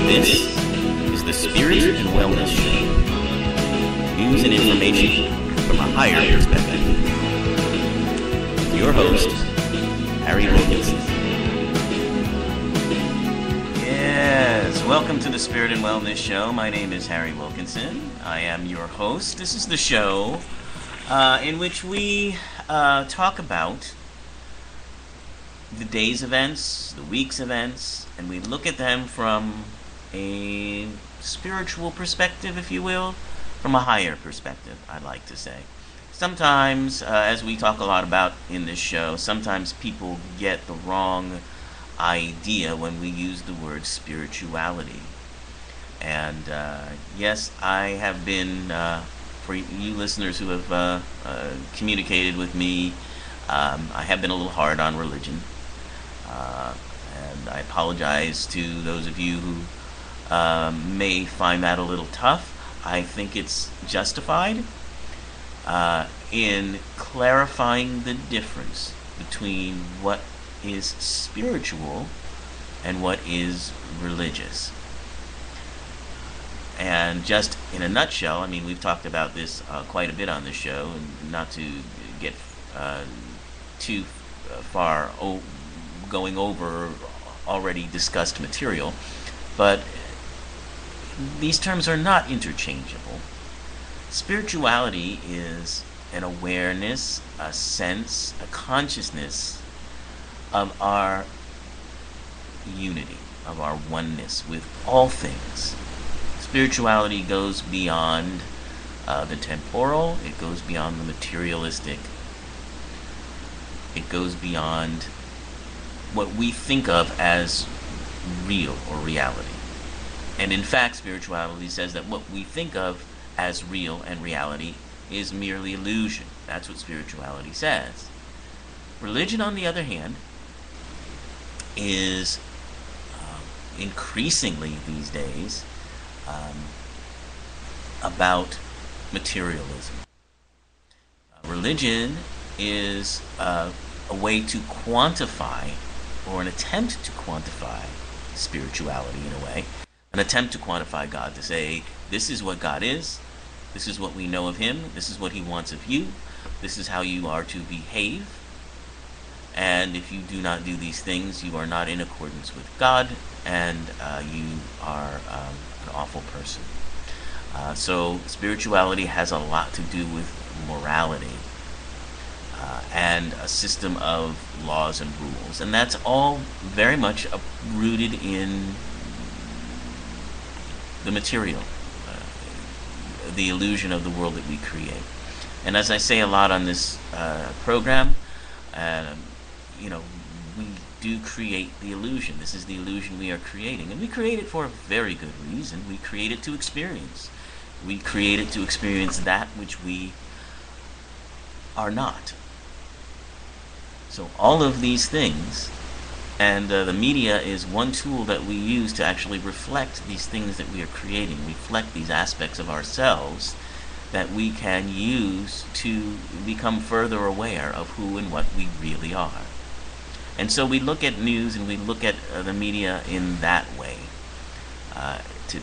This is the Spirit and Wellness Show. News and information from a higher perspective. Your host, Harry Wilkinson. Yes, welcome to the Spirit and Wellness Show. My name is Harry Wilkinson. I am your host. This is the show in which we talk about the day's events, the week's events, and we look at them from a spiritual perspective, if you will, from a higher perspective, I'd like to say. Sometimes, as we talk a lot about in this show, sometimes people get the wrong idea when we use the word spirituality. And yes, I have been, for you listeners who have communicated with me, I have been a little hard on religion. And I apologize to those of you who may find that a little tough. I think it's justified in clarifying the difference between what is spiritual and what is religious. And just in a nutshell, I mean, we've talked about this quite a bit on the show, and not to get too far going over already discussed material, but these terms are not interchangeable. Spirituality is an awareness, a sense, a consciousness of our unity, of our oneness with all things. Spirituality goes beyond the temporal, it goes beyond the materialistic, it goes beyond what we think of as real or reality. And in fact, spirituality says that what we think of as real and reality is merely illusion. That's what spirituality says. Religion, on the other hand, is increasingly these days about materialism. Religion is a way to quantify, or an attempt to quantify, spirituality in a way. An attempt to quantify God, to say, this is what God is, this is what we know of Him, this is what He wants of you, this is how you are to behave, and if you do not do these things, you are not in accordance with God, and you are an awful person. So spirituality has a lot to do with morality and a system of laws and rules, and that's all very much rooted in the material, the illusion of the world that we create. And as I say a lot on this program, we do create the illusion. This is the illusion we are creating, and we create it for a very good reason. We create it to experience. We create it to experience that which we are not. So all of these things, and the media is one tool that we use to actually reflect these things that we are creating, reflect these aspects of ourselves that we can use to become further aware of who and what we really are. And so we look at news and we look at the media in that way to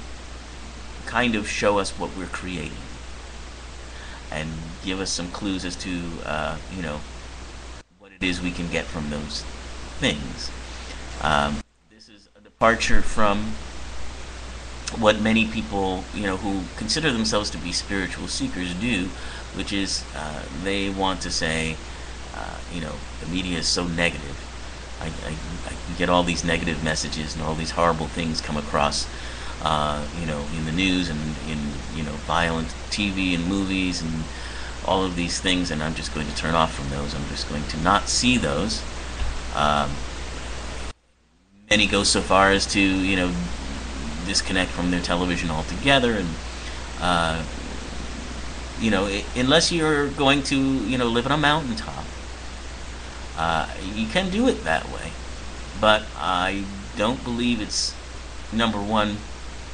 kind of show us what we're creating and give us some clues as to what it is we can get from those things. This is a departure from what many people, who consider themselves to be spiritual seekers do, which is they want to say, the media is so negative. I get all these negative messages and all these horrible things come across, in the news and in, violent TV and movies and all of these things, and I'm just going to turn off from those. I'm just going to not see those. Many go so far as to, disconnect from their television altogether, and unless you're going to, live on a mountaintop, you can do it that way. But I don't believe it's, number one,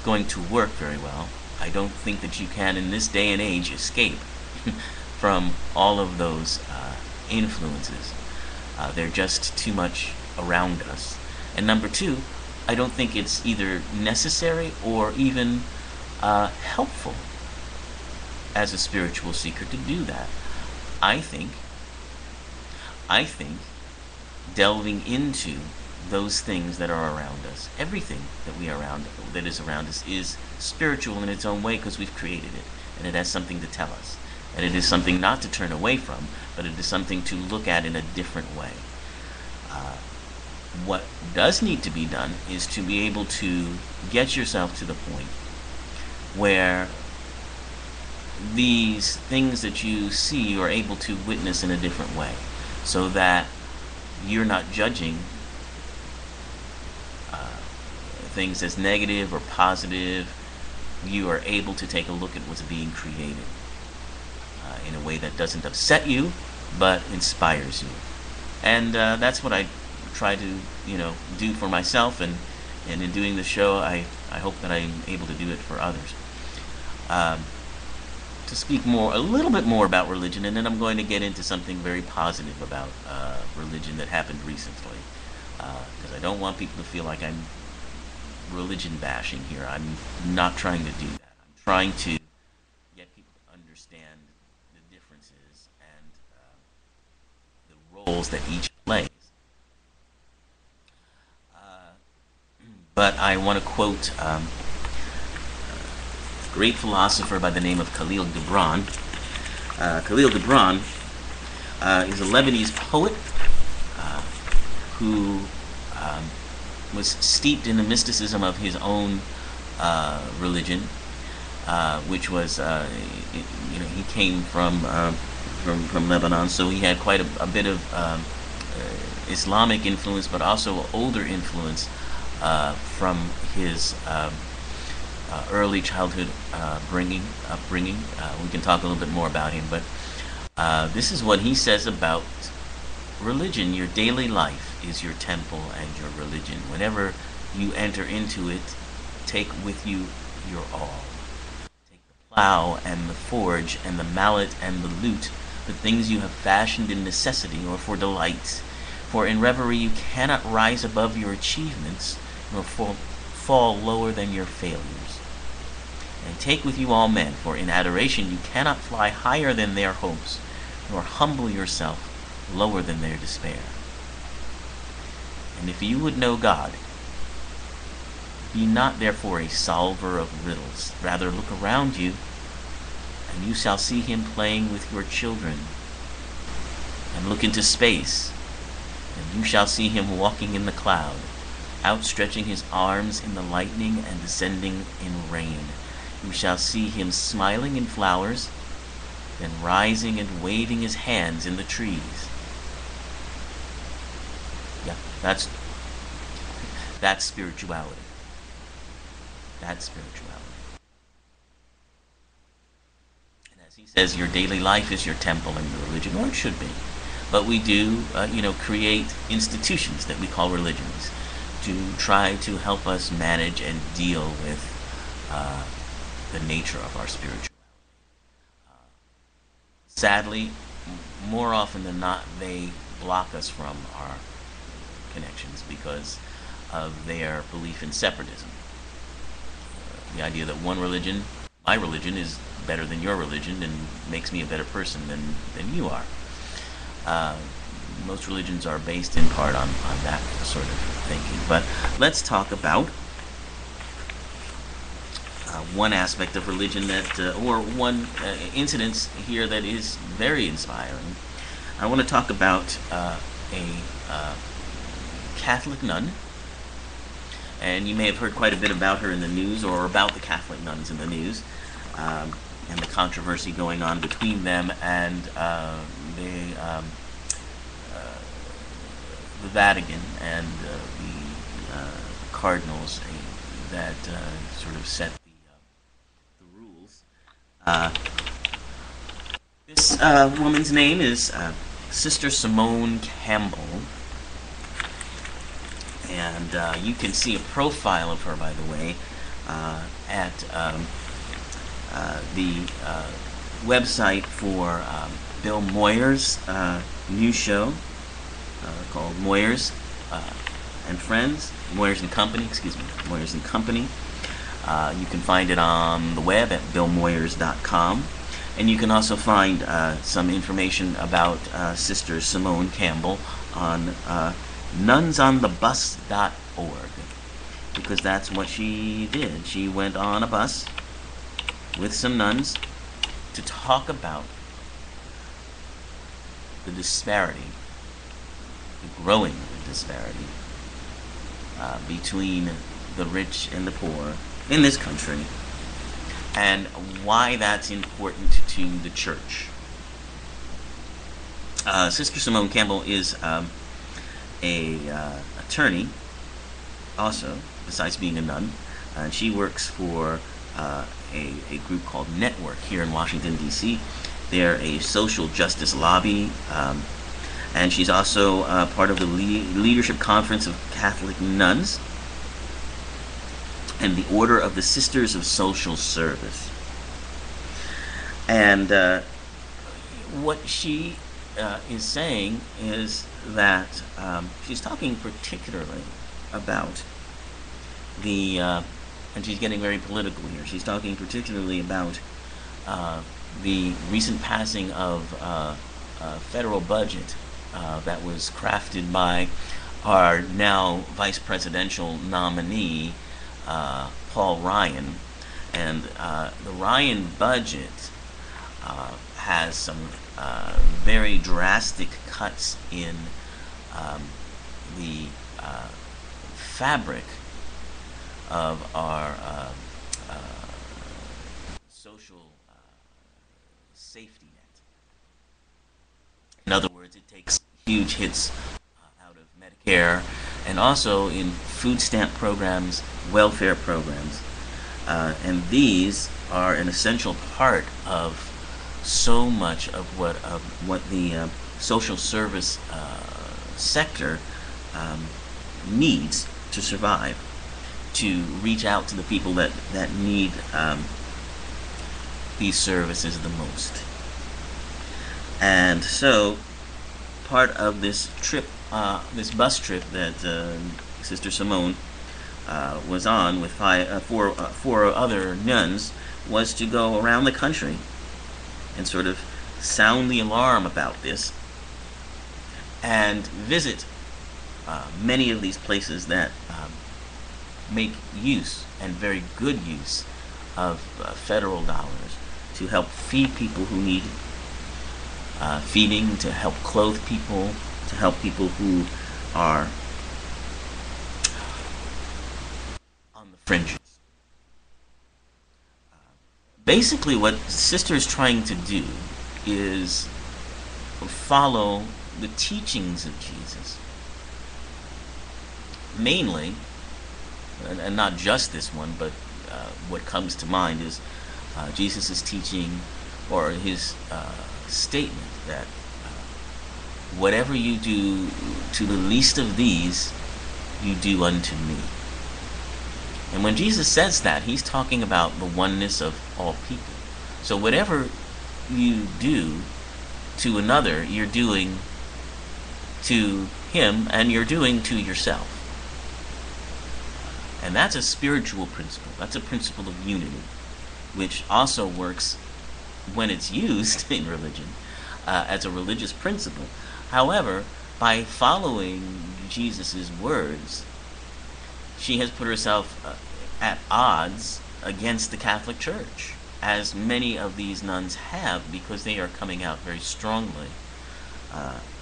going to work very well. I don't think that you can, in this day and age, escape from all of those influences. They're just too much around us. And number two, I don't think it's either necessary or even helpful as a spiritual seeker to do that. I think I think delving into those things that are around us, everything that is around us is spiritual in its own way because we've created it, and it has something to tell us, and it is something not to turn away from, but it is something to look at in a different way. What does need to be done is to be able to get yourself to the point where these things that you see you are able to witness in a different way, so that you're not judging things as negative or positive. You are able to take a look at what's being created in a way that doesn't upset you, but inspires you. And that's what I try to, do for myself, and in doing the show, I hope that I'm able to do it for others. To speak a little bit more about religion, and then I'm going to get into something very positive about religion that happened recently, because I don't want people to feel like I'm religion bashing here. I'm not trying to do that. I'm trying to get people to understand the differences and the roles that each plays. But I want to quote a great philosopher by the name of Khalil Gibran. Khalil Gibran is a Lebanese poet who was steeped in the mysticism of his own religion, which was, he came from Lebanon, so he had quite a bit of Islamic influence, but also older influence from his early childhood upbringing. We can talk a little bit more about him, but this is what he says about religion. Your daily life is your temple and your religion. Whenever you enter into it, take with you your all. Take the plow and the forge and the mallet and the lute, the things you have fashioned in necessity or for delight. For in reverie you cannot rise above your achievements, nor fall lower than your failures. And take with you all men, for in adoration you cannot fly higher than their hopes, nor humble yourself lower than their despair. And if you would know God, be not therefore a solver of riddles. Rather look around you, and you shall see him playing with your children. And look into space, and you shall see him walking in the cloud, outstretching his arms in the lightning and descending in rain. You shall see him smiling in flowers, then rising and waving his hands in the trees. Yeah, that's spirituality. That's spirituality. And as he says, your daily life is your temple and your religion, or it should be. But we do, create institutions that we call religions to try to help us manage and deal with the nature of our spirituality. Sadly, more often than not, they block us from our connections because of their belief in separatism. The idea that one religion, my religion, is better than your religion and makes me a better person than you are. Most religions are based in part on that sort of thinking. But let's talk about one aspect of religion or one incident here that is very inspiring. I want to talk about a Catholic nun, and you may have heard quite a bit about her in the news, or about the Catholic nuns in the news, and the controversy going on between them and the Vatican and the cardinals that sort of set the rules. This woman's name is Sister Simone Campbell, and you can see a profile of her, by the way, at the website for Bill Moyer's new show called Moyers. and Friends, Moyers and Company, excuse me, Moyers and Company. You can find it on the web at billmoyers.com. And you can also find some information about Sister Simone Campbell on nunsonthebus.org, because that's what she did. She went on a bus with some nuns to talk about the disparity, the growing disparity between the rich and the poor in this country, and why that's important to the church. Sister Simone Campbell is a attorney, also, besides being a nun. She works for a group called Network here in Washington, D.C. They're a social justice lobby, and she's also part of the Leadership Conference of Catholic Nuns and the Order of the Sisters of Social Service. And what she is saying is that she's talking particularly about the, and she's getting very political here, she's talking particularly about the recent passing of a federal budget that was crafted by our now vice presidential nominee, Paul Ryan. And the Ryan budget has some very drastic cuts in the fabric of our social safety net. In other words, it takes huge hits out of Medicare, and also in food stamp programs, welfare programs, and these are an essential part of so much of what the social service sector needs to survive, to reach out to the people that need these services the most. And so part of this trip, this bus trip that Sister Simone was on with four other nuns, was to go around the country and sort of sound the alarm about this and visit many of these places that make use, and very good use, of federal dollars to help feed people who need feeding, to help clothe people, to help people who are on the fringes. Basically, what Sister is trying to do is follow the teachings of Jesus. Mainly, and not just this one, but what comes to mind is Jesus' teaching, or his statement that whatever you do to the least of these, you do unto me. And when Jesus says that, he's talking about the oneness of all people. So whatever you do to another, you're doing to him, and you're doing to yourself. And that's a spiritual principle. That's a principle of unity, which also works when it's used in religion as a religious principle. However, by following Jesus' words, she has put herself at odds against the Catholic Church, as many of these nuns have, because they are coming out very strongly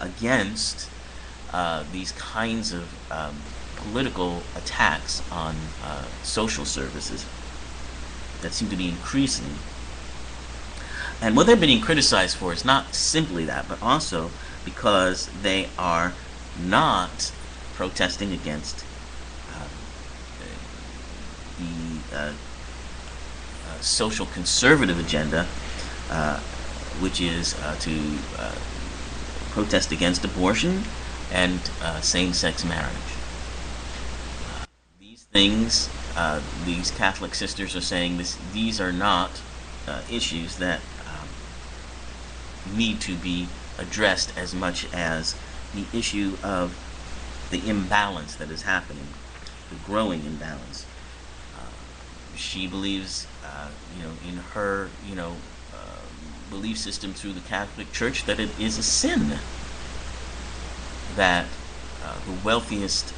against these kinds of political attacks on social services that seem to be increasing. And what they're being criticized for is not simply that, but also because they are not protesting against the social conservative agenda, which is to protest against abortion and same-sex marriage. These things, these Catholic sisters are saying these are not issues that need to be addressed as much as the issue of the imbalance that is happening, the growing imbalance. She believes, in her, belief system through the Catholic Church, that it is a sin that the wealthiest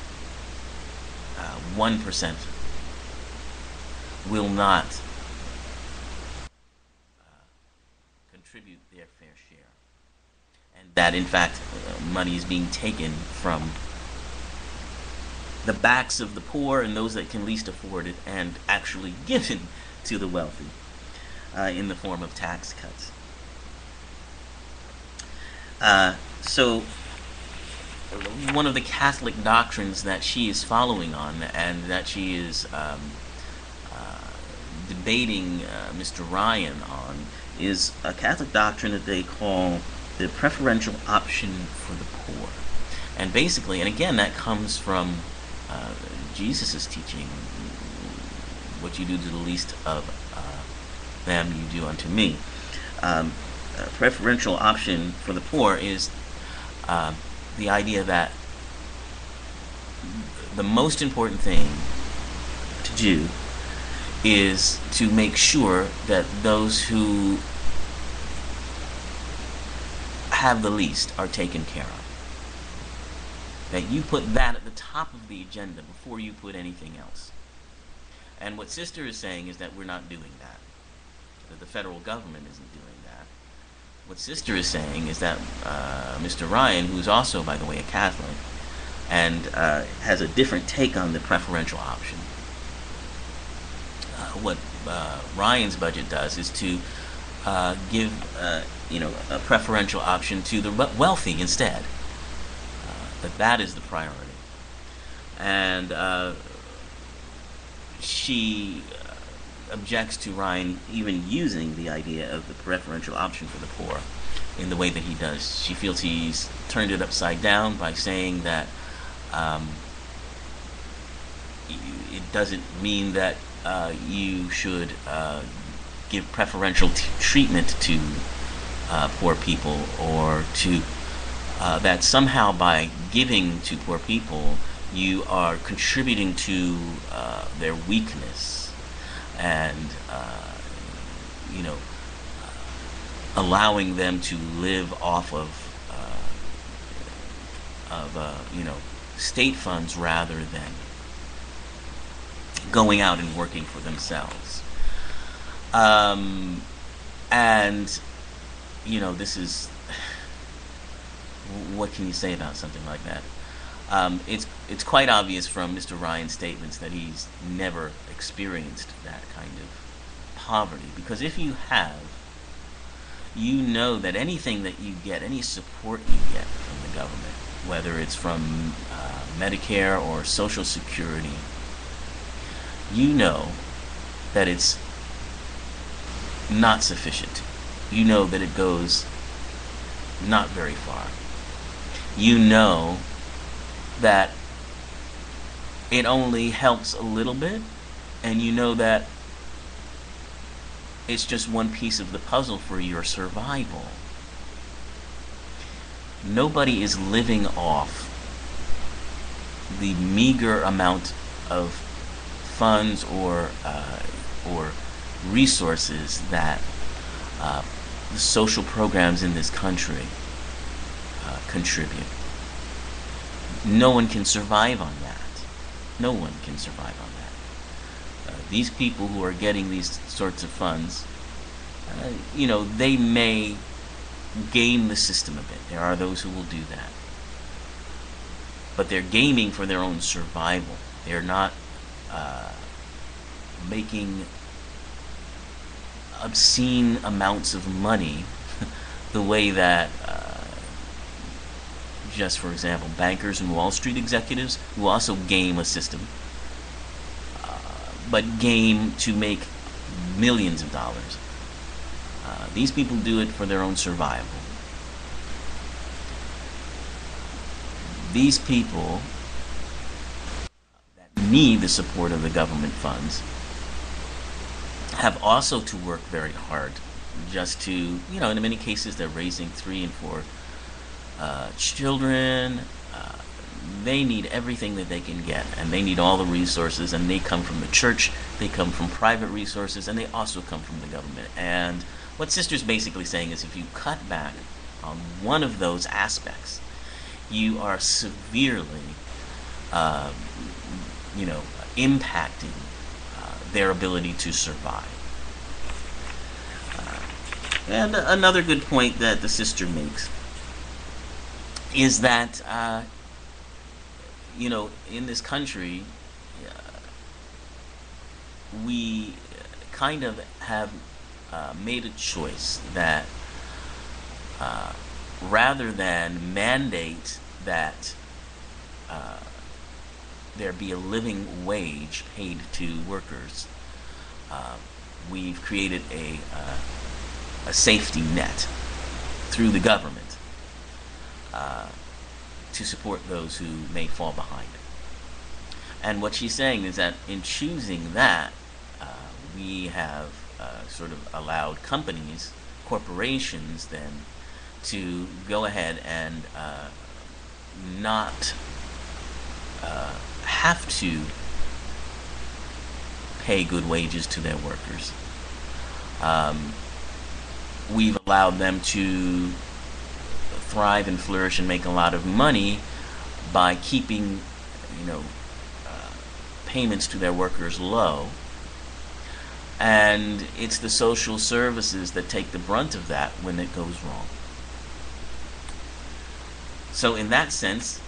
1% will not contribute their fair share, and that in fact money is being taken from the backs of the poor and those that can least afford it, and actually given to the wealthy in the form of tax cuts. So one of the Catholic doctrines that she is following on, and that she is debating Mr. Ryan on, is a Catholic doctrine that they call the preferential option for the poor. And basically, and again, that comes from Jesus' teaching: what you do to the least of them, you do unto me. Preferential option for the poor is the idea that the most important thing to do is to make sure that those who have the least are taken care of. That you put that at the top of the agenda before you put anything else. And what Sister is saying is that we're not doing that. That the federal government isn't doing that. What Sister is saying is that Mr. Ryan, who's also, by the way, a Catholic, and has a different take on the preferential option. What Ryan's budget does is to give a preferential option to the wealthy instead. That is the priority. And she objects to Ryan even using the idea of the preferential option for the poor in the way that he does. She feels he's turned it upside down by saying that it doesn't mean that you should give preferential treatment to poor people, or to that somehow by giving to poor people you are contributing to their weakness, and allowing them to live off of state funds rather than going out and working for themselves. And this is, what can you say about something like that? It's quite obvious from Mr. Ryan's statements that he's never experienced that kind of poverty, because if you have, you know that anything that you get, any support you get from the government, whether it's from Medicare or Social Security, you know that it's not sufficient. You know that it goes not very far. You know that it only helps a little bit, and you know that it's just one piece of the puzzle for your survival. Nobody is living off the meager amount of funds or resources that the social programs in this country contribute. No one can survive on that. No one can survive on that. These people who are getting these sorts of funds, they may game the system a bit. There are those who will do that. But they're gaming for their own survival. They're not making obscene amounts of money the way that, just for example, bankers and Wall Street executives, who also game a system, but game to make millions of dollars. These people do it for their own survival. These people that need the support of the government funds have also to work very hard just to, in many cases they're raising 3 and 4 children. they need everything that they can get, and they need all the resources, and they come from the church, they come from private resources, and they also come from the government. And what Sister's basically saying is if you cut back on one of those aspects, you are severely, impacting their ability to survive. And another good point that the sister makes is that, in this country, we kind of have made a choice that rather than mandate that there be a living wage paid to workers, we've created a safety net through the government to support those who may fall behind. And what she's saying is that in choosing that, we have sort of allowed companies, corporations then, to go ahead and not have to pay good wages to their workers. We've allowed them to thrive and flourish and make a lot of money by keeping, payments to their workers low. And it's the social services that take the brunt of that when it goes wrong. So in that sense,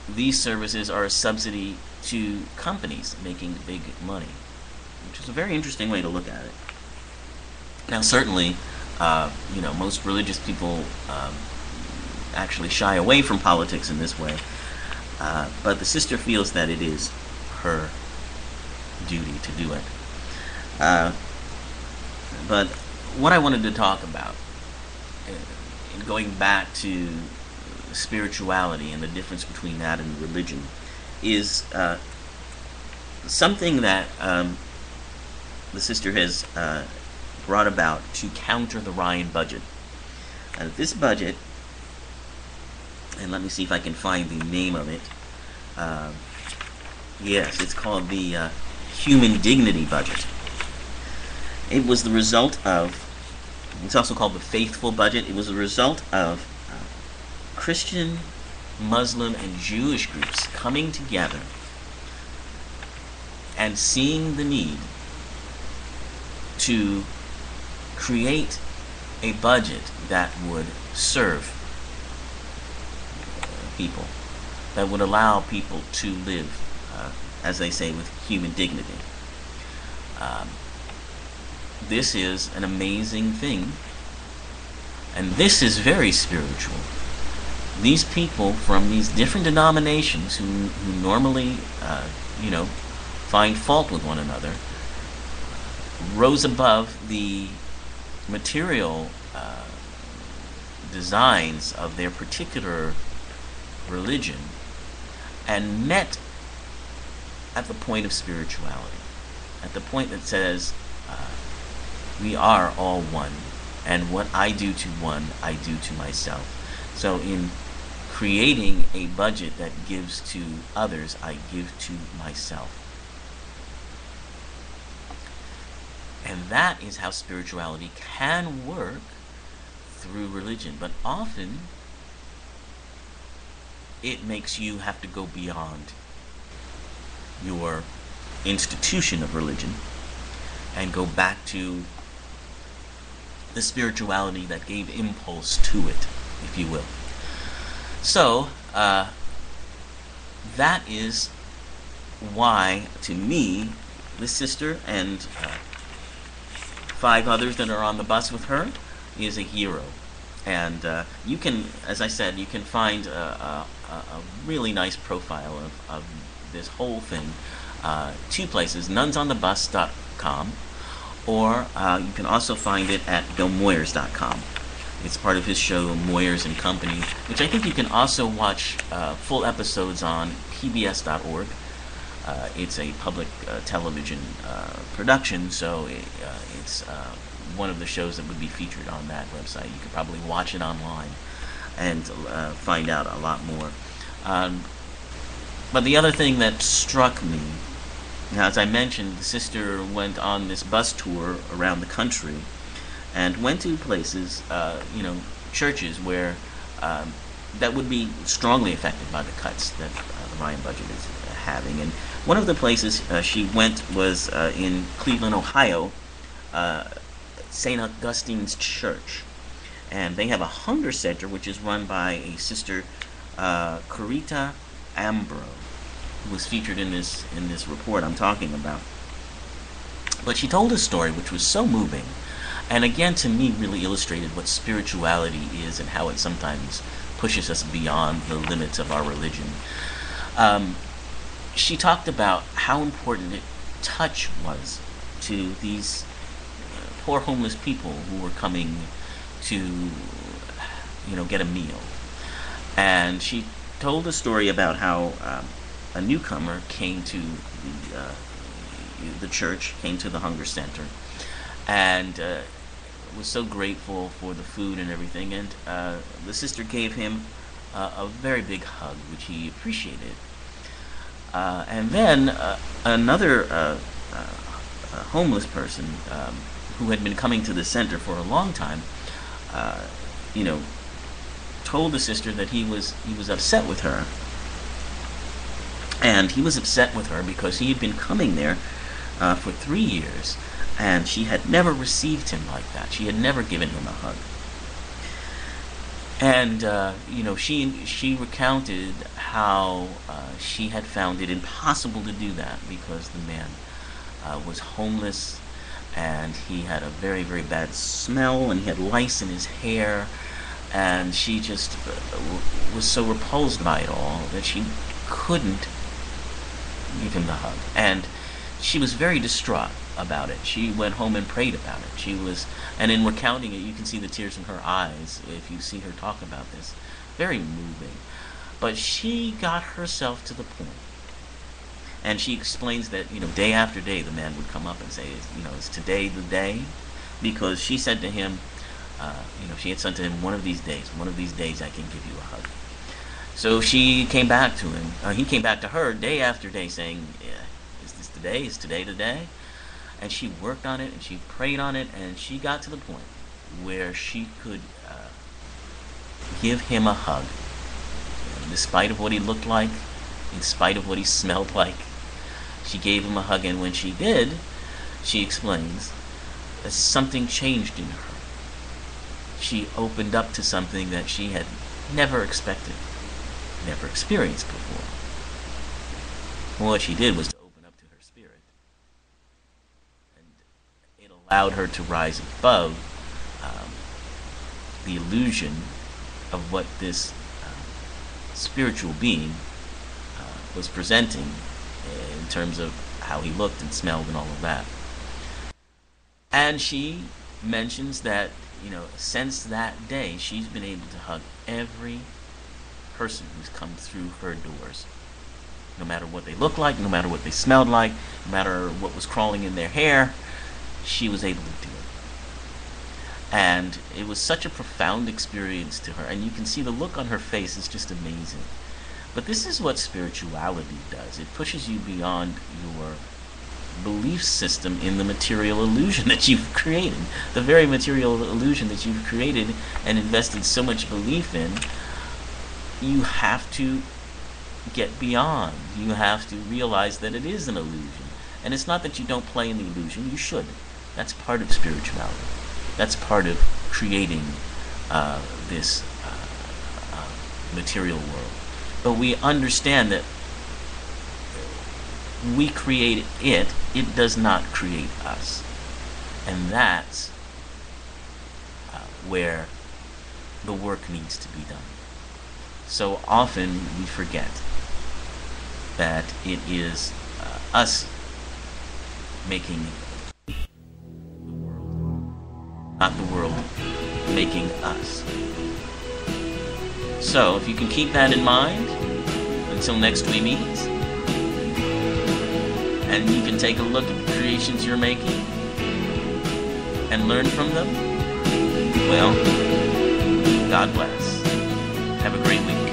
these services are a subsidy to companies making big money, which is a very interesting way to look at it. Now, certainly, most religious people actually shy away from politics in this way, but the sister feels that it is her duty to do it. But what I wanted to talk about, going back to spirituality and the difference between that and religion, is something that the sister has brought about to counter the Ryan budget. This budget, and let me see if I can find the name of it. Yes, it's called the Human Dignity Budget. It was the result of, it's also called the Faithful Budget. It was the result of Christian, Muslim, and Jewish groups coming together and seeing the need to create a budget that would serve people, that would allow people to live, as they say, with human dignity. This is an amazing thing, and this is very spiritual. These people from these different denominations who normally, find fault with one another, rose above the material designs of their particular religion and met at the point of spirituality, at the point that says, we are all one, and what I do to one, I do to myself. So in creating a budget that gives to others, I give to myself. And that is how spirituality can work through religion. But often, it makes you have to go beyond your institution of religion and go back to the spirituality that gave impulse to it, if you will. So, that is why, to me, this sister and 5 others that are on the bus with her is a hero. And you can, as I said, you can find a really nice profile of this whole thing. 2 places, nunsonthebus.com, or you can also find it at BillMoyers.com. It's part of his show, Moyers and Company, which I think you can also watch full episodes on PBS.org. It's a public television production, so it's one of the shows that would be featured on that website. You could probably watch it online and find out a lot more. But the other thing that struck me, as I mentioned, the sister went on this bus tour around the country and went to places, churches where that would be strongly affected by the cuts that the Ryan budget is having. And one of the places she went was in Cleveland, Ohio, St. Augustine's Church. And they have a hunger center which is run by a sister, Corita Ambro, who was featured in this report I'm talking about. But she told a story which was so moving, and again to me really illustrated what spirituality is and how it sometimes pushes us beyond the limits of our religion. She talked about how important touch was to these poor homeless people who were coming to get a meal. And she told a story about how a newcomer came to the church, came to the hunger center, and was so grateful for the food and everything. And the sister gave him a very big hug, which he appreciated. And then another homeless person who had been coming to the center for a long time, told the sister that he was upset with her. And he was upset with her because he had been coming there for 3 years, and she had never received him like that. She had never given him a hug. And she recounted how she had found it impossible to do that because the man was homeless, and he had a very, very bad smell, and he had lice in his hair, and she just was so repulsed by it all that she couldn't give him the hug. And she was very distraught about it. She went home and prayed about it. And in recounting it, you can see the tears in her eyes if you see her talk about this. Very moving. But she got herself to the point. And she explains that, day after day, the man would come up and say, is today the day? Because she said to him, she had said to him, one of these days I can give you a hug. So she came back to him. He came back to her day after day saying, is this the day? Is today the day? And she worked on it, and she prayed on it, and she got to the point where she could give him a hug, in spite of what he looked like, in spite of what he smelled like. She gave him a hug, and when she did, she explains that something changed in her. She opened up to something that she had never expected, never experienced before. Well, what she did was to open up to her spirit, and it allowed her to rise above the illusion of what this spiritual being was presenting in terms of how he looked and smelled and all of that. And she mentions that, since that day, she's been able to hug every person who's come through her doors. No matter what they looked like, no matter what they smelled like, no matter what was crawling in their hair, she was able to do it. And it was such a profound experience to her, and you can see the look on her face is just amazing. But this is what spirituality does. It pushes you beyond your belief system in the material illusion that you've created. The very material illusion that you've created and invested so much belief in, you have to get beyond. You have to realize that it is an illusion. And it's not that you don't play in the illusion. You should. That's part of spirituality. That's part of creating this material world. But we understand that we create it. It does not create us. And that's where the work needs to be done. So often we forget that it is us making the world, not the world making us. So if you can keep that in mind until next we meet, and you can take a look at the creations you're making and learn from them, well, God bless. Have a great week.